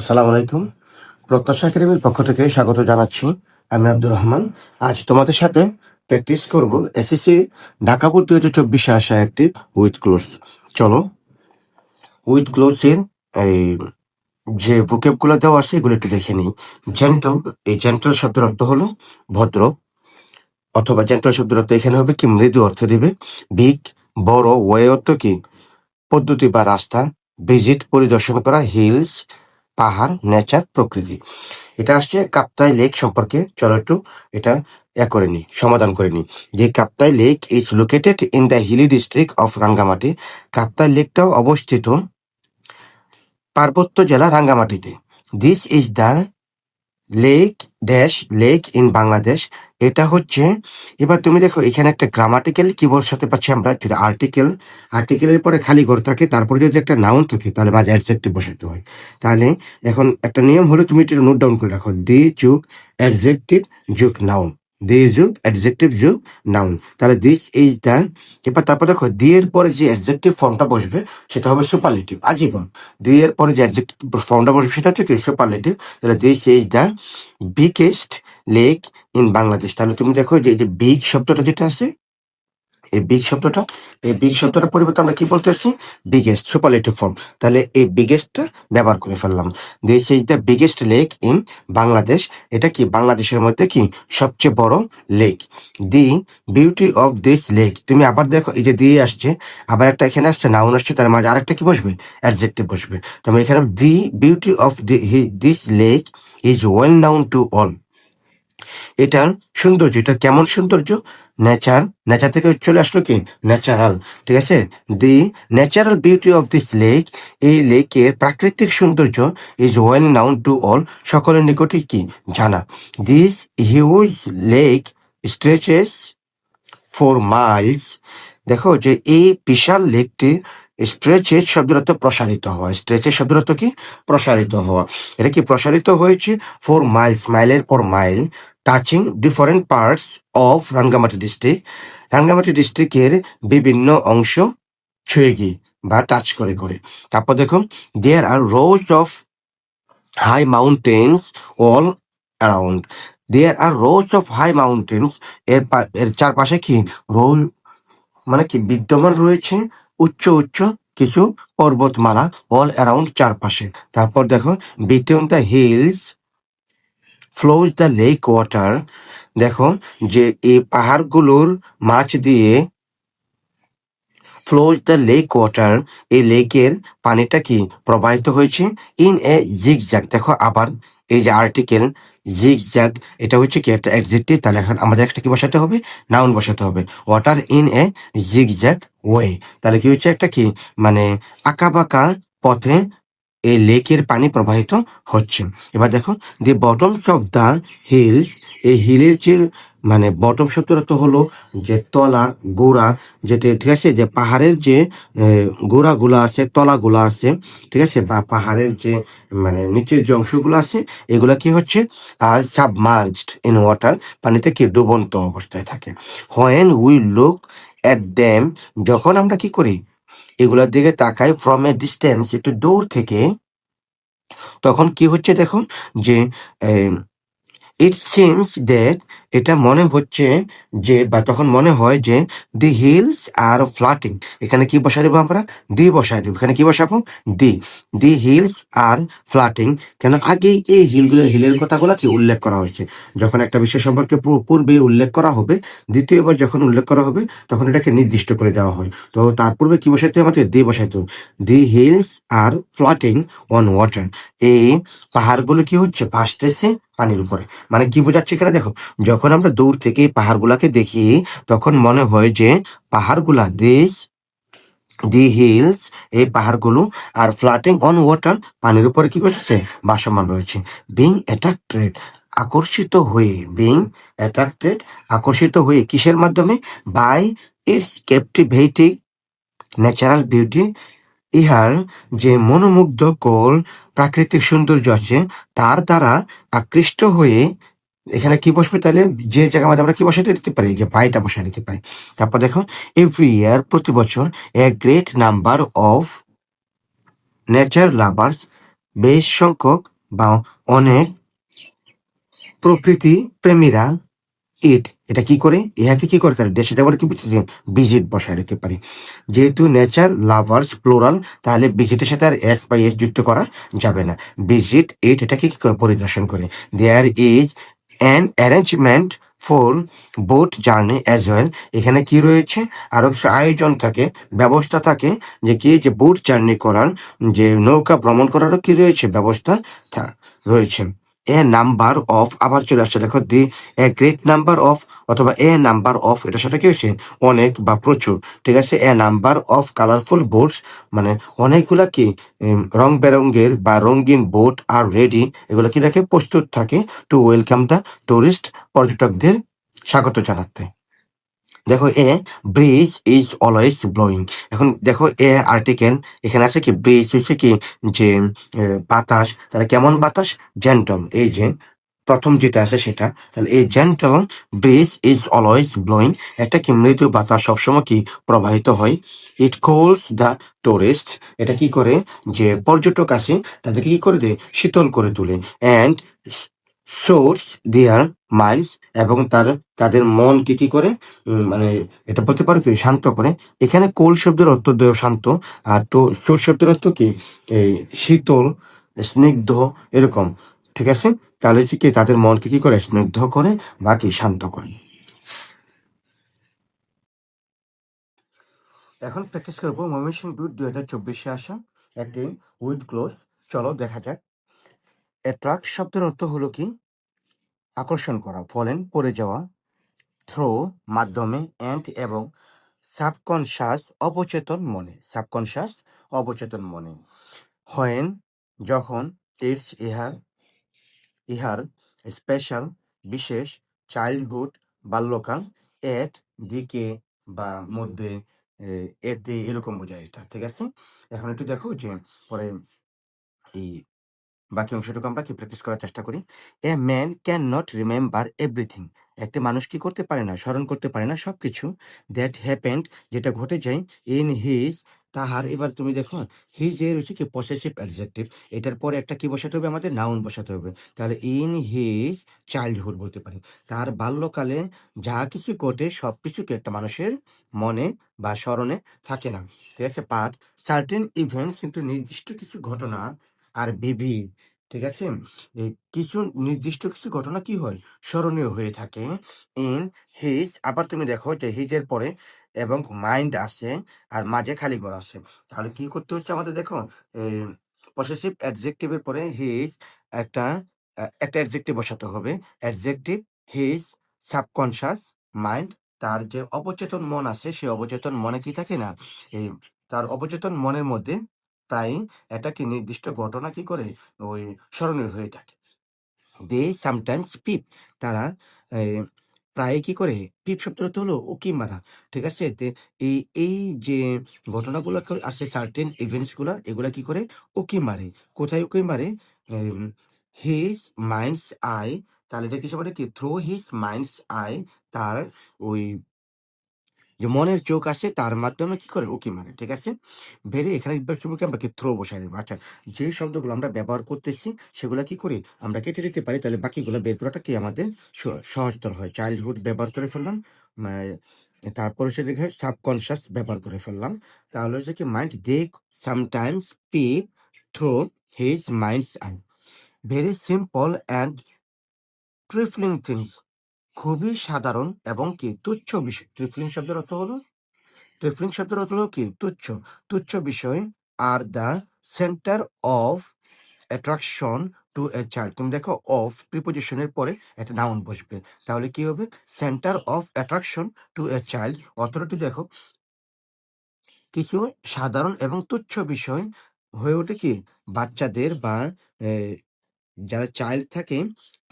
আসসালামু আলাইকুম। প্রত্যাশা একাডেমির পক্ষ থেকে স্বাগত জানাচ্ছি। আমি আব্দুর রহমান। আজ তোমাদের সাথে প্র্যাকটিস করব এসএসসি ঢাকা বোর্ড 2024 আসা একটি উইথ ক্লোজ। চলো উইথ ক্লোজের এই যে ভোকেব গুলো দেওয়া আছে এগুলো একটু দেখে নিই। জেন্টল, এই জেন্টল শব্দের অর্থ হলো ভদ্র, অথবা জেন্টল শব্দের অর্থ এখানে হবে কি মৃদু অর্থ দিবে। বিগ, বড়, ওয়ে অর্থ কি পদ্ধতি বা রাস্তা। ভিজিট পরিদর্শন করা, হিলস পাহাড়, নেচার প্রকৃতি। এটা আসছে কাপ্তাই লেক সম্পর্কে। চলো একটু এটা করে নি, সমাধান করে নি। যে Kaptai lake is located in the hilly district of Rangamati. Kaptai লেকটাও অবস্থিত পার্বত্য জেলা রাঙ্গামাটিতে। This is the lake dash lake in Bangladesh. এটা হচ্ছে, এবার তুমি দেখো এখানে একটা গ্রামাটিক্যাল কিবোর্ড সাথে পাচ্ছি আমরা আর্টিকেল। আর্টিকেলের পরে খালি ঘর থাকে, তারপরে যদি একটা নাউন থাকে তাহলে মাঝে অ্যাডজেক্টিভ বসাতে হয়। তাহলে এখন একটা নিয়ম হলো, তুমি এটা নোট ডাউন করে রাখো, দি যুগ অ্যাডজেক্টিভ যুগ নাউন, দি যুগ অ্যাডজেক্টিভ যুগ নাউন। তাহলে দিস ইজ দ্য, এবার তারপর দেখো দি এর পরে যে অ্যাডজেক্টিভ ফর্মটা বসবে সেটা হবে সুপারলেটিভ আজীবন। দি এর পরে যে অ্যাডজেক্টিভ ফর্মটা বসবে সেটা হচ্ছে কি সুপারলেটিভ। তাহলে this is the biggest lake in Bangladesh. তাহলে তুমি দেখো যে এই যে বিগ শব্দটা যেটা আছে, এই বিগ শব্দটা, এই বিগ শব্দটার পরিবর্তে আমরা কি বলতে আসছি, বিগেস্ট, সুপারলেটিভ ফর্ম। তাহলে এই বিগেস্টটা ব্যবহার করে ফেললাম। This is the biggest lake in Bangladesh. এটা কি বাংলাদেশের মধ্যে কি সবচেয়ে বড় lake. The beauty of this lake, তুমি আবার দেখো এই যে দিয়ে আসছে, আবার একটা এখানে আসছে নাউন আসছে, তার মাঝে আরেকটা কি বসবে, অ্যাডজেক্টিভ বসবে। তুমি এখানে দি beauty of this lake is well known to all. এটার সৌন্দর্য, এটা কেমন সৌন্দর্য, নেচার, নেচার থেকে চলে আসলো কি ন্যাচারাল, ঠিক আছে। The natural beauty of this lake, এই লেকের প্রাকৃতিক সৌন্দর্য is well known to all, সকলের নিকটই কি জানা। This huge lake stretches for miles. দেখো যে এই বিশাল লেকটি, স্ট্রেচেস শব্দের অর্থ প্রসারিত হওয়া, স্ট্রেচেস শব্দের অর্থ কি প্রসারিত হওয়া। এটা কি প্রসারিত হয়েছে 4 মাইলস, মাইলের পর mile, touching different parts of Rangamati district, Rangamati ডিস্ট্রিক্টের বিভিন্ন অংশ ছুঁয়ে গিয়ে বা টাচ করে করে। তারপর দেখো there are rows of high mountains all around. There are rows of high mountains, এর চারপাশে কি রোজ মানে কি বিদ্যমান রয়েছে উচ্চ উচ্চ কিছু পর্বতমালা, অল অ্যারাউন্ড চারপাশে। তারপর দেখো between the hills flows the lake water. দেখো যে এই পাহাড়গুলোর মাঝ দিয়ে ফ্লোজ দ্য লেক ওয়াটার, এই লেকের পানিটা কি প্রবাহিত হয়েছে ইন এ জিগজ্যাগ। দেখো আবার এই যে আর্টিকেল জিগজ্যাগ, এটা হচ্ছে কি একটা অ্যাডজেক্টিভ। তাহলে এখন আমাদের একটা কি বসাতে হবে, নাউন বসাতে হবে। Water in a zigzag way, তাহলে কি হচ্ছে একটা কি মানে আঁকাবাঁকা পথে এই লেকের পানি প্রবাহিত হচ্ছে। এবার দেখো দি বটমস অফ দ্য হিলস, এই হিলের যে মানে বটম শব্দের অর্থ হলো যে তলা, গোড়া, যেটা ঠিক আছে, যে পাহাড়ের যে গোড়াগুলো আছে, তলাগুলো আছে, ঠিক আছে, বা পাহাড়ের যে মানে নিচের যে অংশগুলো আছে, এগুলা কি হচ্ছে আর সাবমার্জড ইন ওয়াটার, পানিতে কি ডুবন্ত অবস্থায় থাকে। When we look at them, যখন আমরা কি করি এগুলোর দিকে তাকাই, ফ্রম এ ডিস্টেন্স, একটু দূর থেকে, তখন কি হচ্ছে দেখো যে ইট সিমস দ্যাট, এটা মনে হচ্ছে যে, বা তখন মনে হয় যে দি হিলস আর ফ্লাটিং। এখানে কি বসাই দেবো আমরা, দি বসাই দেবো। এখানে কি বসাবো, দি। দি হিলস আর ফ্লাটিং, কেন আগেই এই হিলের কথাগুলো কি উল্লেখ করা হয়েছে। যখন একটা বিষয় সম্পর্কে পূর্বে উল্লেখ করা হবে, দ্বিতীয়বার যখন উল্লেখ করা হবে তখন এটাকে নির্দিষ্ট করে দেওয়া হয়। তো তার পূর্বে কি বসাইতে হবে, আমাদের দি বসাইতে হবে। The hills are floating on water, এই পাহাড়গুলো কি হচ্ছে ভাসতেছে পানির উপরে। মানে কি বোঝাচ্ছে এখানে দেখো, যখন আমরা দূর থেকে পাহাড়গুলাকে দেখি তখন মনে হয় যে পাহাড়গুলা দি হিলস, এই পাহাড়গুলো আর ফ্লাটিং অন ওয়াটার, পানির উপরে কি করতেছে ভাসমান রয়েছে। বিং অ্যাট্রাক্টেড, আকর্ষিত হয়ে, বিং অ্যাট্রাক্টেড আকর্ষিত হয়ে, কিসের মাধ্যমে, by its captivating natural beauty, ইহার যে মনোমুগ্ধকর প্রাকৃতিক সৌন্দর্য আছে তার দ্বারা আকৃষ্ট হয়ে। এখানে কি বসবে তাহলে, যে জায়গা মধ্যে আমরা কি বসাতে দিতে পারি, যে বাইটা বসায় দিতে পারি। তারপর দেখো এভরি ইয়ার, প্রতি বছর, a great number of nature lovers, বেশ সংখ্যক বা অনেক প্রকৃতি প্রেমীরা এটা কি করে, ইহাকে কি করে তারা সেটা বলে কি ভিজিট বসায় দিতে পারে। যেহেতু নেচার লাভার্স প্লোরাল, তাহলে ভিজিটের সাথে আর এস বা এস যুক্ত করা যাবে না। ভিজিট এটাকে কি করে পরিদর্শন করে। There is an arrangement for boat journey as well. এখানে কি রয়েছে, আরো কিছু আয়োজন থাকে, ব্যবস্থা থাকে, যে কি যে বোট জার্নি করার, যে নৌকা ভ্রমণ করারও কি রয়েছে, ব্যবস্থা রয়েছে। এ নাম্বার অফ, আবার চলে আসছে দেখো, দি এ গ্রেট নাম্বার অফ, অথবা এ নাম্বার অফ, এটার সাথে কি হয়েছে, অনেক বা প্রচুর, ঠিক আছে। এ নাম্বার অফ কালারফুল বোটস, মানে অনেকগুলা কি রং বেরঙ্গের বা রঙিন বোট আর রেডি, এগুলো কি রাখে, প্রস্তুত থাকে, টু ওয়েলকাম দ্য টুরিস্ট, পর্যটকদের স্বাগত জানাতে। দেখো, a bridge is always blowing. এখন দেখো, এ আর্টিকেল, এখানে আছে কি, ব্রিজ হচ্ছে কি, যে বাতাস, তাহলে কেমন বাতাস, জেন্টল, এই যে প্রথম যেটা আছে সেটা, তাহলে এই gentle bridge is always blowing, একটা কি মৃদু বাতাস সবসময় কি প্রবাহিত হয়। ইট কুলস দ্য টুরিস্ট, এটা কি করে, যে পর্যটক আসে তাদেরকে কি করে দেয়, শীতল করে তোলে। অ্যান্ড সোর্স দেয়ার মাইন্ডস, এবং তাদের মনকে কি করে, মানে এটা বলতে পারো কি, শান্ত করে। এখানে কোল শব্দের অর্থ শান্ত, আর তো সোর শব্দের অর্থ কি, এই শীতল, স্নিগ্ধ, এরকম, ঠিক আছে। তাহলে হচ্ছে কি, তাদের মনকে কি করে, স্নিগ্ধ করে বা কি শান্ত করে। এখন প্র্যাকটিস করবো ময়মনসিংহ 2024-এ আসা একটি উইথ ক্লোজ। চলো দেখা যাক। অ্যাট্রাক্ট শব্দের অর্থ হলো কি, আকর্ষণ করা, ফলেন, পড়ে যাওয়া, থ্রো, মাধ্যমে, অ্যান্ড, এবং সাবকনশাস, অবচেতন মনে, সাবকনশাস, অবচেতন মনে। হোয়েন, যখন, ইটস, ইহার, স্পেশাল, বিশেষ, চাইল্ডহুড, বাল্যকাল, এট, দিকে বা মধ্যে, এতে, এরকম বোঝায় এটা, ঠিক আছে। এখন একটু দেখো যে পরে এই বাকি অংশটুকু আমরা কি প্র্যাকটিস করার চেষ্টা করি। A man can not remember everything, একটা মানুষ কি করতে পারে না, স্মরণ করতে পারে না সবকিছু। দ্যাট হ্যাপেন্ড, যেটা ঘটে যায়, ইন হিজ, তাহার। এবার তুমি দেখো, হিজ এর হচ্ছে কি পসেসিভ অ্যাডজেক্টিভ, এটার পরে একটা কি বসাতে হবে, আমাদের নাউন বসাতে হবে। তাহলে ইন হিজ চাইল্ডহুড বলতে পারি, তার বাল্যকালে যা কিছু ঘটে সব কিছুকে একটা মানুষের মনে বা স্মরণে থাকে না, ঠিক আছে। বাট সার্টেন ইভেন্টস, কিন্তু নির্দিষ্ট কিছু ঘটনা, আর বিবি, ঠিক আছে, কিছু নির্দিষ্ট কিছু ঘটনা কি হয়, স্মরণীয় হয়ে থাকে। ইন হিজ, আবার তুমি দেখো যে হিজের পরে এবং মাইন্ড আসে, আর মাঝে খালি ঘর আসে। তাহলে কি করতে হচ্ছে আমাদের, দেখো, পসেসিভ অ্যাডজেক্টিভের পরে হিজ, একটা একটা অ্যাডজেক্টিভ বসাতে হবে। অ্যাডজেক্টিভ, হিজ সাবকনশাস মাইন্ড, তার যে অবচেতন মন আছে, সেই অবচেতন মনে কি থাকে না, এই তার অবচেতন মনের মধ্যে প্রায় একটা কি নির্দিষ্ট ঘটনা কি করে, ওই স্মরণীয় হয়ে থাকে। দে সামটাইমস পিপ, তারা প্রায় কি করে, পিপ শব্দের অর্থ হলো উকি মারা, ঠিক আছে। এই এই যে ঘটনাগুলো আসে, সার্টেন ইভেন্টস গুলা, এগুলা কি করে, উকি মারে। কোথায় উকি মারে, হিজ মাইন্ডস আই, তাহলে এটা কিছু মানে কি, থ্রু হিজ মাইন্ডস আই, তার ওই যে মনের চোখ আসে, তার মাধ্যমে কি করে, উকি মারে, ঠিক আছে। ভেরি, এখানে বিভাগসমূহকে আমরা কি থ্রো বসাই দেবো। আচ্ছা, যে শব্দগুলো আমরা ব্যবহার করতেছি সেগুলো কি করি, আমরা কেটে দিতে পারি, তাহলে বাকিগুলো বের করাটা কি আমাদের সহজতর হয়। চাইল্ডহুড ব্যবহার করে ফেললাম, তারপরে সে দেখে সাবকনশাস ব্যবহার করে ফেললাম। তাহলে হচ্ছে কি, mind, they sometimes peep through his mind's eye, very simple and trifling things, খুবই সাধারণ এবং কি তুচ্ছ বিষয়। ট্রিফলিং শব্দের অর্থ হলো, ট্রিফলিং শব্দের অর্থ হলো কি, তুচ্ছ, তুচ্ছ বিষয়। Are the centre of attraction to a child, তুমি দেখো অফ প্রিপোজিশনের পরে একটা নাউন বসবে, তাহলে কি হবে, centre of attraction to a child. অর্থটি দেখো, কিছু সাধারণ এবং তুচ্ছ বিষয় হয়ে ওঠে কি, বাচ্চাদের বা যারা চাইল্ড থাকে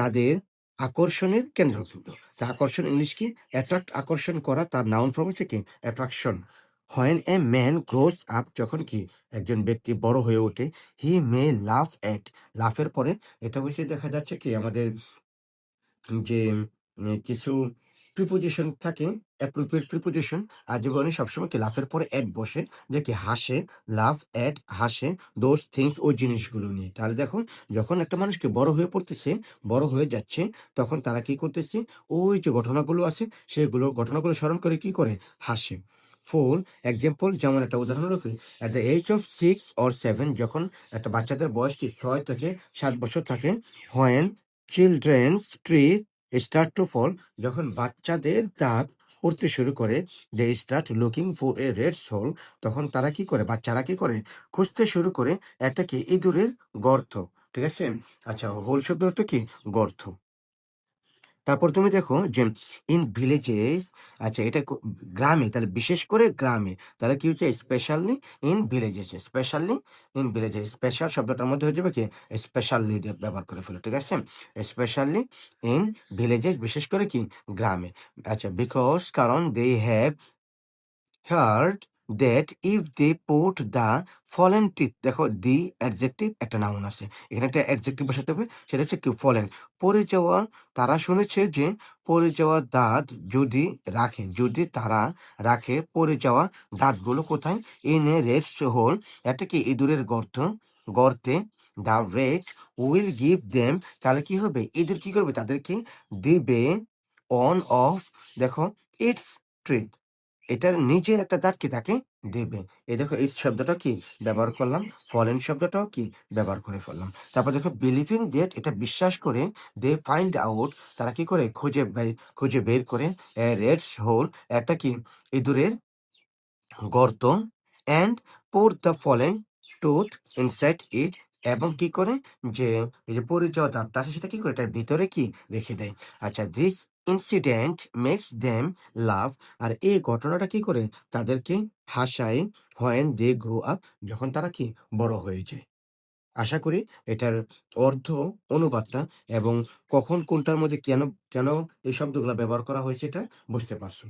তাদের আকর্ষণের কেন্দ্রবিন্দু। তা আকর্ষণ ইংলিশ কি, অ্যাট্রাক্ট, আকর্ষণ করা, তার নাউন ফর্ম হচ্ছে কি, attraction. When a man gross up, যখন কি একজন ব্যক্তি বড় হয়ে ওঠে, হি মে লাফ এট, লাফের পরে এটা হচ্ছে দেখা যাচ্ছে কি আমাদের যে কিছু প্রিপোজিশন থাকে, অ্যাপ্রোপ্রিয়েট প্রিপোজিশন। আর জীবনে সবসময় কি লাফের পরে এট বসে, যে কি হাসে, লাভ এট হাসে, দোজ থিংস ওই জিনিসগুলো নিয়ে। তাহলে দেখো, যখন একটা মানুষকে বড় হয়ে পড়তেছে, বড় হয়ে যাচ্ছে, তখন তারা কি করতেছে, ওই যে ঘটনাগুলো আছে সেগুলো ঘটনাগুলো স্মরণ করে কি করে, হাসে। ফর এক্সাম্পল, যেমন একটা উদাহরণ রাখি, at the age of 6 or 7, যখন একটা বাচ্চাদের বয়স কি 6 থেকে 7 বছর থাকে, when children's tree start to fall, যখন বাচ্চাদের দাঁত পড়তে শুরু করে, they start looking for a red sole, তখন তারা কি করে, বাচ্চারা কি করে, খুঁজতে শুরু করে একটা কি ইঁদুরের গর্ত। ঠিক আছে? আচ্ছা, হোল শব্দ অর্থ কি, গর্ত। তারপর তুমি দেখো যে ইন ভিলেজেস, আচ্ছা এটা গ্রামে, তাহলে বিশেষ করে গ্রামে, তাহলে কি হচ্ছে, specially in villages, specially in villages, special শব্দটার মধ্যে হয়ে যাবে কি, স্পেশালি ব্যবহার করে ফেলো। ঠিক আছে? স্পেশালি ইন ভিলেজেস, বিশেষ করে কি, গ্রামে। আচ্ছা, বিকজ কারণ, they have heard that if they put the fallen teeth, দেখো দি অ্যাডজেক্টিভ একটা নাউন আছে, এখানে একটা অ্যাডজেক্টিভ বসাতে হবে, সেটা হচ্ছে কি, ফলেন, পড়ে যাওয়া। তারা শুনেছে যে পড়ে যাওয়া দাঁত যদি রাখে, যদি তারা রাখে পড়ে যাওয়া দাঁতগুলো কোথায়, ইন এ রেড হোল, একটা কি ইঁদুরের গর্ত, গর্তে, the red will give them, তাহলে কি হবে, ইঁদুর কি করবে, তাদেরকে দিবে, অন অফ, দেখো ইটস ট্রিট, এটার নিজের একটা দাঁত কি তাকে দেবে। এই দেখো, এই শব্দটা কি ব্যবহার করলাম, ফলেন শব্দটাও কি ব্যবহার করে ফেললাম। তারপর দেখো বিলিভিং ডেট, এটা বিশ্বাস করে, দে ফাইন্ড আউট, তারা কি করে, খুঁজে বের করে, রেডস হোল, একটা কি ইঁদুরের গর্ত, and poor the fallen tooth inside ইট, এবং কি করে, যে এই যে পড়ে যাওয়া দাঁতটা আছে সেটা কি করে এটার ভিতরে কি রেখে দেয়। আচ্ছা, দিস ইনসিডেন্ট মেক্স দেম লাভ, আর এই ঘটনাটা কি করে তাদেরকে হাসায়, হোয়েন দে গ্রো আপ, যখন তারা কি বড় হয়ে যায়। আশা করি এটার অর্থ, অনুবাদটা এবং কখন কোনটার মধ্যে কেন কেন এই শব্দগুলো ব্যবহার করা হয়েছে এটা বুঝতে পারছো।